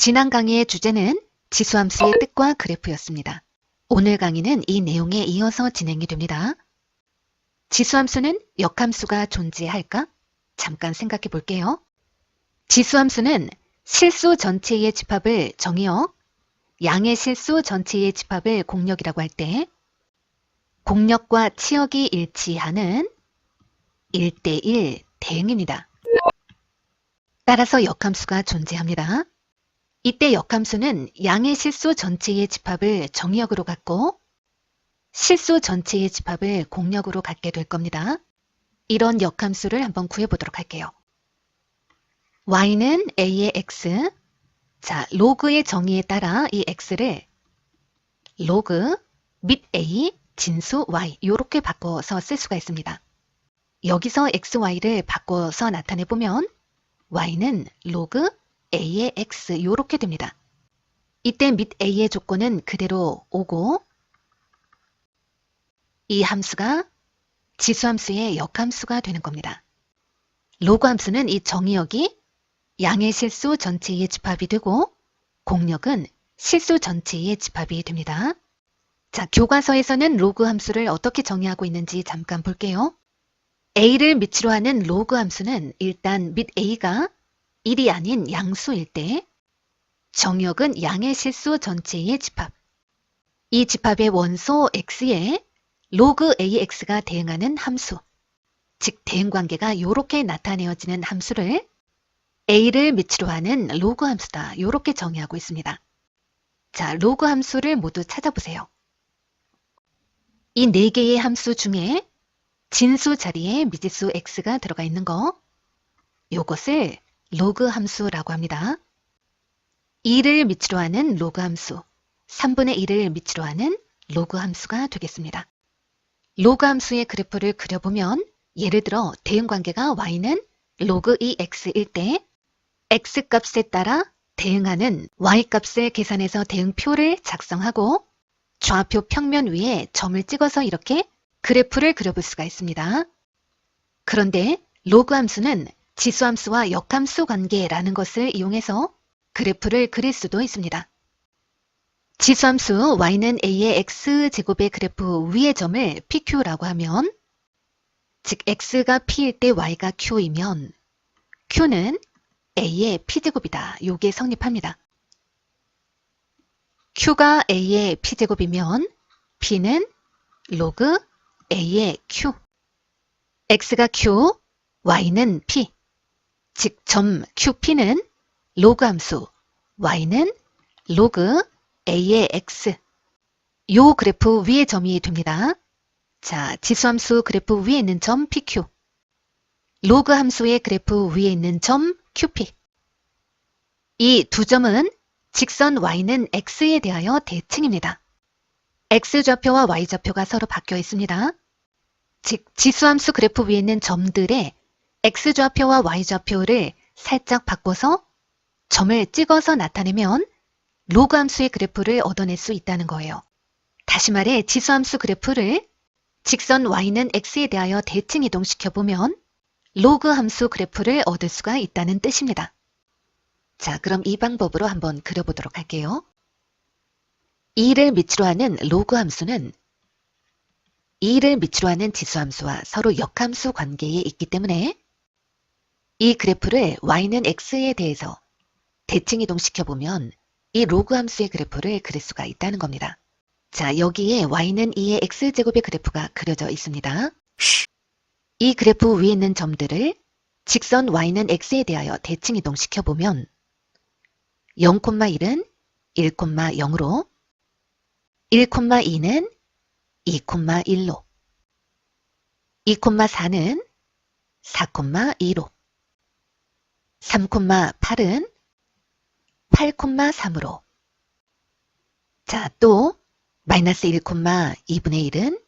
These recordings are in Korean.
지난 강의의 주제는 지수함수의 뜻과 그래프였습니다. 오늘 강의는 이 내용에 이어서 진행이 됩니다. 지수함수는 역함수가 존재할까? 잠깐 생각해 볼게요. 지수함수는 실수 전체의 집합을 정의역, 양의 실수 전체의 집합을 공역이라고 할 때 공역과 치역이 일치하는 1대1 대응입니다. 따라서 역함수가 존재합니다. 이때 역함수는 양의 실수 전체의 집합을 정의역으로 갖고 실수 전체의 집합을 공역으로 갖게 될 겁니다. 이런 역함수를 한번 구해보도록 할게요. y는 a의 x, 자 로그의 정의에 따라 이 x를 로그 및 a 진수 y 이렇게 바꿔서 쓸 수가 있습니다. 여기서 xy를 바꿔서 나타내보면 y는 로그 a의 x 이렇게 됩니다. 이때 및 a의 조건은 그대로 오고 이 함수가 지수함수의 역함수가 되는 겁니다. 로그 함수는 이 정의역이 양의 실수 전체의 집합이 되고 공역은 실수 전체의 집합이 됩니다. 자, 교과서에서는 로그 함수를 어떻게 정의하고 있는지 잠깐 볼게요. a를 밑으로 하는 로그 함수는 일단 및 a가 1이 아닌 양수일 때 정역은 양의 실수 전체의 집합. 이 집합의 원소 x에 로그 ax가 대응하는 함수, 즉 대응관계가 이렇게 나타내어지는 함수를 a를 밑으로 하는 로그 함수다. 이렇게 정의하고 있습니다. 자, 로그 함수를 모두 찾아보세요. 이 4개의 함수 중에 진수 자리에 미지수 x가 들어가 있는 거, 이것을 로그 함수라고 합니다. 2를 밑으로 하는 로그 함수, 3분의 1을 밑으로 하는 로그 함수가 되겠습니다. 로그 함수의 그래프를 그려보면 예를 들어 대응관계가 y는 로그 2x일 때 x값에 따라 대응하는 y값을 계산해서 대응표를 작성하고 좌표 평면 위에 점을 찍어서 이렇게 그래프를 그려볼 수가 있습니다. 그런데 로그 함수는 지수함수와 역함수 관계라는 것을 이용해서 그래프를 그릴 수도 있습니다. 지수함수 y는 a의 x제곱의 그래프 위의 점을 pq라고 하면 즉 x가 p일 때 y가 q이면 q는 a의 p제곱이다. 요게 성립합니다. q가 a의 p제곱이면 p는 로그 a의 q, x가 q, y는 p, 즉 점 qp는 로그 함수, y는 로그 a의 x, 요 그래프 위의 점이 됩니다. 자, 지수함수 그래프 위에 있는 점 pq, 로그 함수의 그래프 위에 있는 점 qp. 이 두 점은 직선 y는 x에 대하여 대칭입니다. x좌표와 y좌표가 서로 바뀌어 있습니다. 즉 지수함수 그래프 위에 있는 점들의 x좌표와 y좌표를 살짝 바꿔서 점을 찍어서 나타내면 로그 함수의 그래프를 얻어낼 수 있다는 거예요. 다시 말해 지수함수 그래프를 직선 y는 x에 대하여 대칭 이동시켜보면 로그 함수 그래프를 얻을 수가 있다는 뜻입니다. 자, 그럼 이 방법으로 한번 그려보도록 할게요. 2를 밑으로 하는 로그 함수는 2를 밑으로 하는 지수함수와 서로 역함수 관계에 있기 때문에 이 그래프를 y는 x에 대해서 대칭 이동시켜보면 이 로그 함수의 그래프를 그릴 수가 있다는 겁니다. 자, 여기에 y는 2의 x제곱의 그래프가 그려져 있습니다. 이 그래프 위에 있는 점들을 직선 y는 x에 대하여 대칭 이동시켜보면 0,1은 1,0으로 1,2는 2,1로 2,4는 4,2로 3,8은 8,3으로 자, 또 마이너스 1,2분의 1은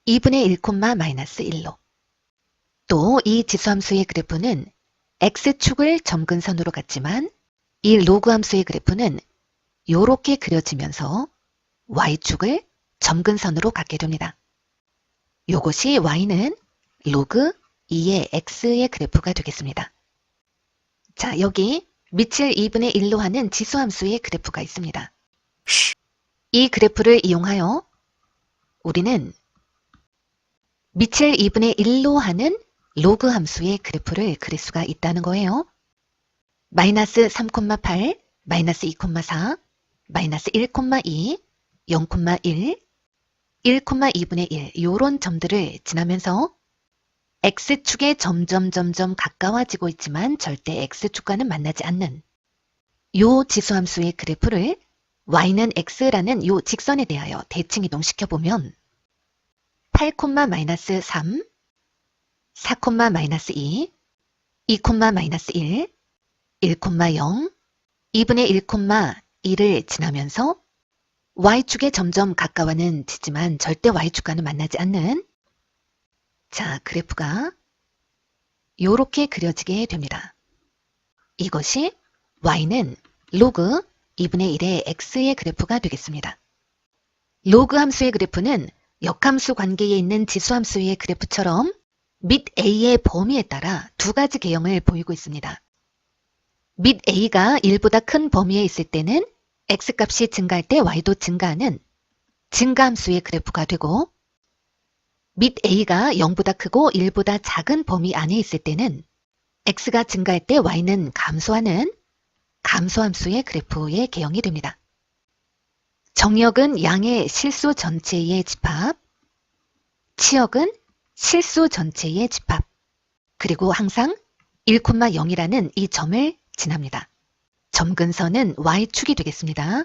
2분의 1, 마이너스 1로 또 이 지수함수의 그래프는 x축을 점근선으로 갖지만 이 로그 함수의 그래프는 이렇게 그려지면서 y축을 점근선으로 갖게 됩니다. 이것이 y는 로그 2의 x의 그래프가 되겠습니다. 자, 여기 밑을 2분의 1로 하는 지수함수의 그래프가 있습니다. 이 그래프를 이용하여 우리는 밑을 2분의 1로 하는 로그 함수의 그래프를 그릴 수가 있다는 거예요. 마이너스 3,8, 마이너스 2,4, 마이너스 1,2, 0,1, 1,2분의 1 이런 점들을 지나면서 X축에 점점 가까워지고 있지만 절대 X축과는 만나지 않는 요 지수함수의 그래프를 y는 x라는 요 직선에 대하여 대칭 이동시켜보면 8, 마이너스 3, 4, 마이너스 2, 2, 마이너스 1, 1, 0, 2분의 1, 1을 지나면서 y축에 점점 가까워는 지지만 절대 y축과는 만나지 않는 자, 그래프가 요렇게 그려지게 됩니다. 이것이 y는 로그 2분의 1의 x의 그래프가 되겠습니다. 로그 함수의 그래프는 역함수 관계에 있는 지수함수의 그래프처럼 밑 a의 범위에 따라 두 가지 개형을 보이고 있습니다. 밑 a가 1보다 큰 범위에 있을 때는 x값이 증가할 때 y도 증가하는 증가함수의 그래프가 되고 밑 a가 0보다 크고 1보다 작은 범위 안에 있을 때는 x가 증가할 때 y는 감소하는 감소함수의 그래프의 개형이 됩니다. 정역은 양의 실수 전체의 집합, 치역은 실수 전체의 집합, 그리고 항상 1,0이라는 이 점을 지납니다. 점근선은 y축이 되겠습니다.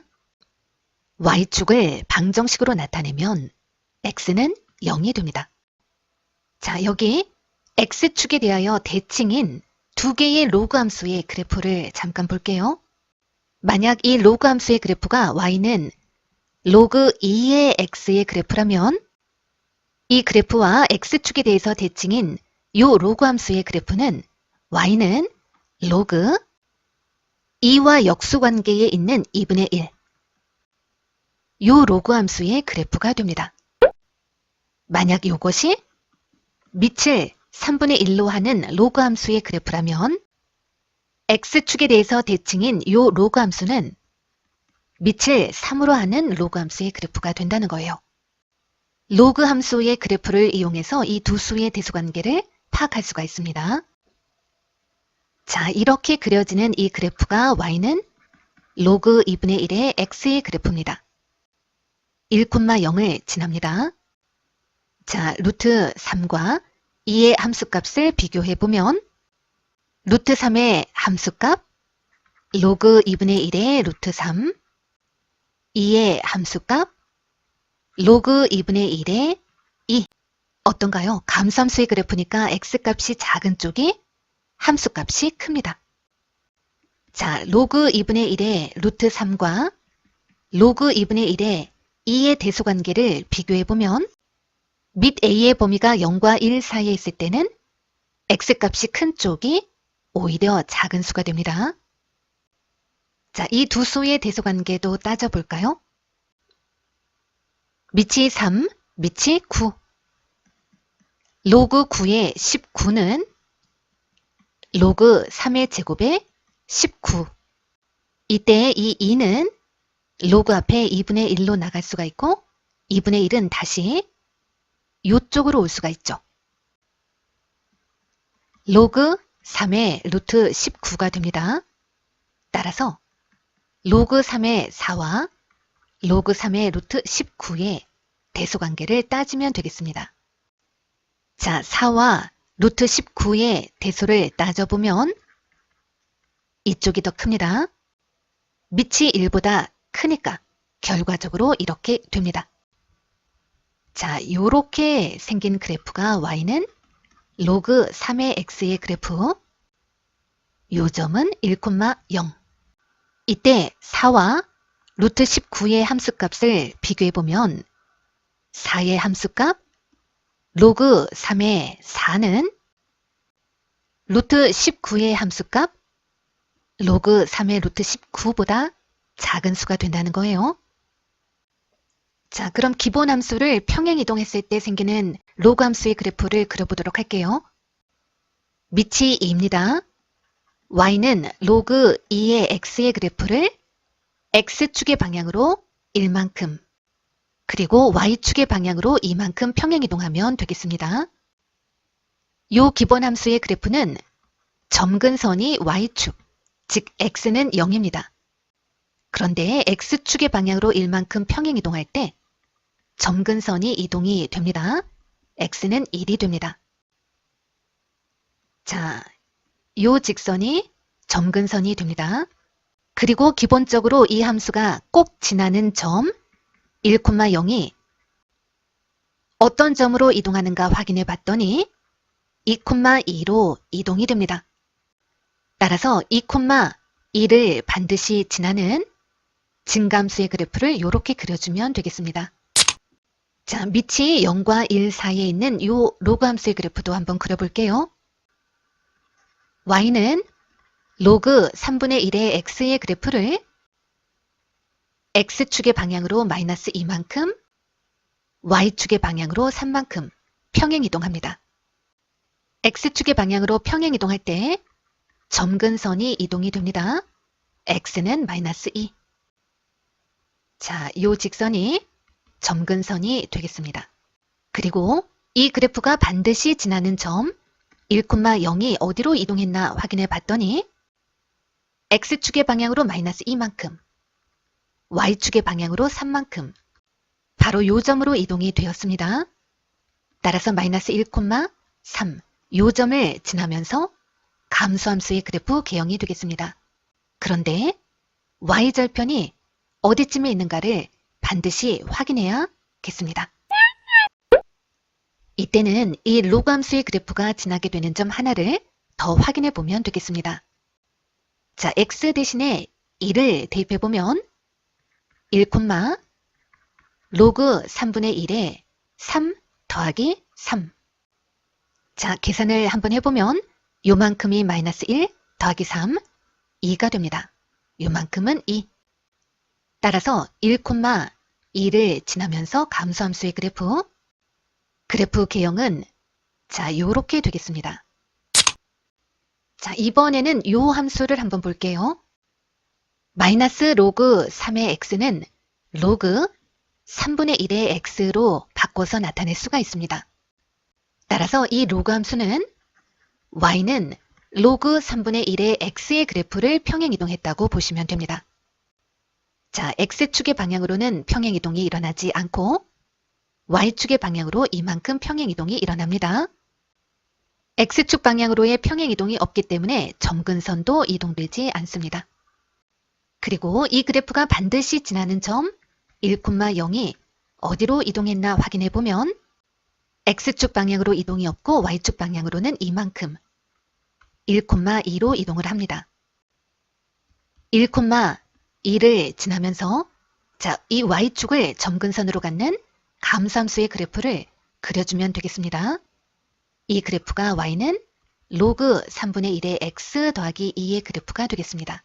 y축을 방정식으로 나타내면 x는 0이 됩니다. 자, 여기 x축에 대하여 대칭인 두 개의 로그 함수의 그래프를 잠깐 볼게요. 만약 이 로그 함수의 그래프가 y는 로그 2의 x의 그래프라면 이 그래프와 x축에 대해서 대칭인 이 로그 함수의 그래프는 y는 로그 2와 역수관계에 있는 2분의 1 이 로그 함수의 그래프가 됩니다. 만약 이것이 밑을 3분의 1로 하는 로그 함수의 그래프라면 x축에 대해서 대칭인 이 로그 함수는 밑을 3으로 하는 로그 함수의 그래프가 된다는 거예요. 로그 함수의 그래프를 이용해서 이 두 수의 대수관계를 파악할 수가 있습니다. 자, 이렇게 그려지는 이 그래프가 y는 로그 2분의 1의 x의 그래프입니다. 1,0을 지납니다. 자, 루트 3과 2의 함수값을 비교해보면 루트 3의 함수값 로그 2분의 1의 루트 3 2의 함수값 로그 2분의 1의 2 어떤가요? 감소함수의 그래프니까 x값이 작은 쪽이 함수값이 큽니다. 자, 로그 2분의 1의 루트 3과 로그 2분의 1의 2의 대수관계를 비교해보면 밑 a의 범위가 0과 1 사이에 있을 때는 x값이 큰 쪽이 오히려 작은 수가 됩니다. 자, 이 두 수의 대수관계도 따져볼까요? 밑이 3, 밑이 9. 로그 9의 19는 로그 3의 제곱에 19. 이때 이 2는 로그 앞에 2분의 1로 나갈 수가 있고 2분의 1은 다시 이쪽으로 올 수가 있죠. 로그 3의 루트 19가 됩니다. 따라서 로그 3의 4와 로그 3의 루트 19의 대수관계를 따지면 되겠습니다. 자, 4와 루트 19의 대수를 따져보면 이쪽이 더 큽니다. 밑이 1보다 크니까 결과적으로 이렇게 됩니다. 자, 요렇게 생긴 그래프가 y는 로그 3의 x의 그래프 요 점은 1,0 이때 4와 루트 19의 함수값을 비교해보면 4의 함수값 로그 3의 4는 루트 19의 함수값 로그 3의 루트 19보다 작은 수가 된다는 거예요. 자, 그럼 기본 함수를 평행 이동했을 때 생기는 로그 함수의 그래프를 그려보도록 할게요. 밑이 2입니다. y는 로그 2의 x의 그래프를 x축의 방향으로 1만큼, 그리고 y축의 방향으로 이만큼 평행이동하면 되겠습니다. 요 기본 함수의 그래프는 점근선이 y축, 즉 x는 0입니다. 그런데 x축의 방향으로 1만큼 평행이동할 때 점근선이 이동이 됩니다. x는 1이 됩니다. 자, 요 직선이 점근선이 됩니다. 그리고 기본적으로 이 함수가 꼭 지나는 점 1,0이 어떤 점으로 이동하는가 확인해 봤더니 2,2로 이동이 됩니다. 따라서 2,2를 반드시 지나는 증감수의 그래프를 이렇게 그려주면 되겠습니다. 자, 밑이 0과 1 사이에 있는 이 로그 함수의 그래프도 한번 그려볼게요. y는 로그 3분의 1의 x의 그래프를 x축의 방향으로 마이너스 2만큼, y축의 방향으로 3만큼 평행이동합니다. x축의 방향으로 평행이동할 때 점근선이 이동이 됩니다. x는 마이너스 2. 자, 이 직선이 점근선이 되겠습니다. 그리고 이 그래프가 반드시 지나는 점 1,0이 어디로 이동했나 확인해 봤더니 x축의 방향으로 마이너스 2만큼, y축의 방향으로 3만큼 바로 요 점으로 이동이 되었습니다. 따라서 마이너스 1,3 요 점을 지나면서 감소함수의 그래프 개형이 되겠습니다. 그런데 y절편이 어디쯤에 있는가를 반드시 확인해야겠습니다. 이때는 이 로그 함수의 그래프가 지나게 되는 점 하나를 더 확인해 보면 되겠습니다. 자, x 대신에 1을 대입해 보면 1, 로그 3분의 1에 3 더하기 3. 자, 계산을 한번 해보면 요만큼이 마이너스 1 더하기 3, 2가 됩니다. 요만큼은 2. 따라서 1,2를 지나면서 감소함수의 그래프 개형은 자, 요렇게 되겠습니다. 자, 이번에는 요 함수를 한번 볼게요. 마이너스 로그 3의 x는 로그 3분의 1의 x로 바꿔서 나타낼 수가 있습니다. 따라서 이 로그 함수는 y는 로그 3분의 1의 x의 그래프를 평행이동했다고 보시면 됩니다. 자, x축의 방향으로는 평행이동이 일어나지 않고 y축의 방향으로 이만큼 평행이동이 일어납니다. x축 방향으로의 평행이동이 없기 때문에 점근선도 이동되지 않습니다. 그리고 이 그래프가 반드시 지나는 점 1,0이 어디로 이동했나 확인해 보면 x축 방향으로 이동이 없고 y축 방향으로는 이만큼 1,2로 이동을 합니다. 1,2를 지나면서 자, 이 y축을 점근선으로 갖는 감소함수의 그래프를 그려주면 되겠습니다. 이 그래프가 y는 로그 3분의 1의 x 더하기 2의 그래프가 되겠습니다.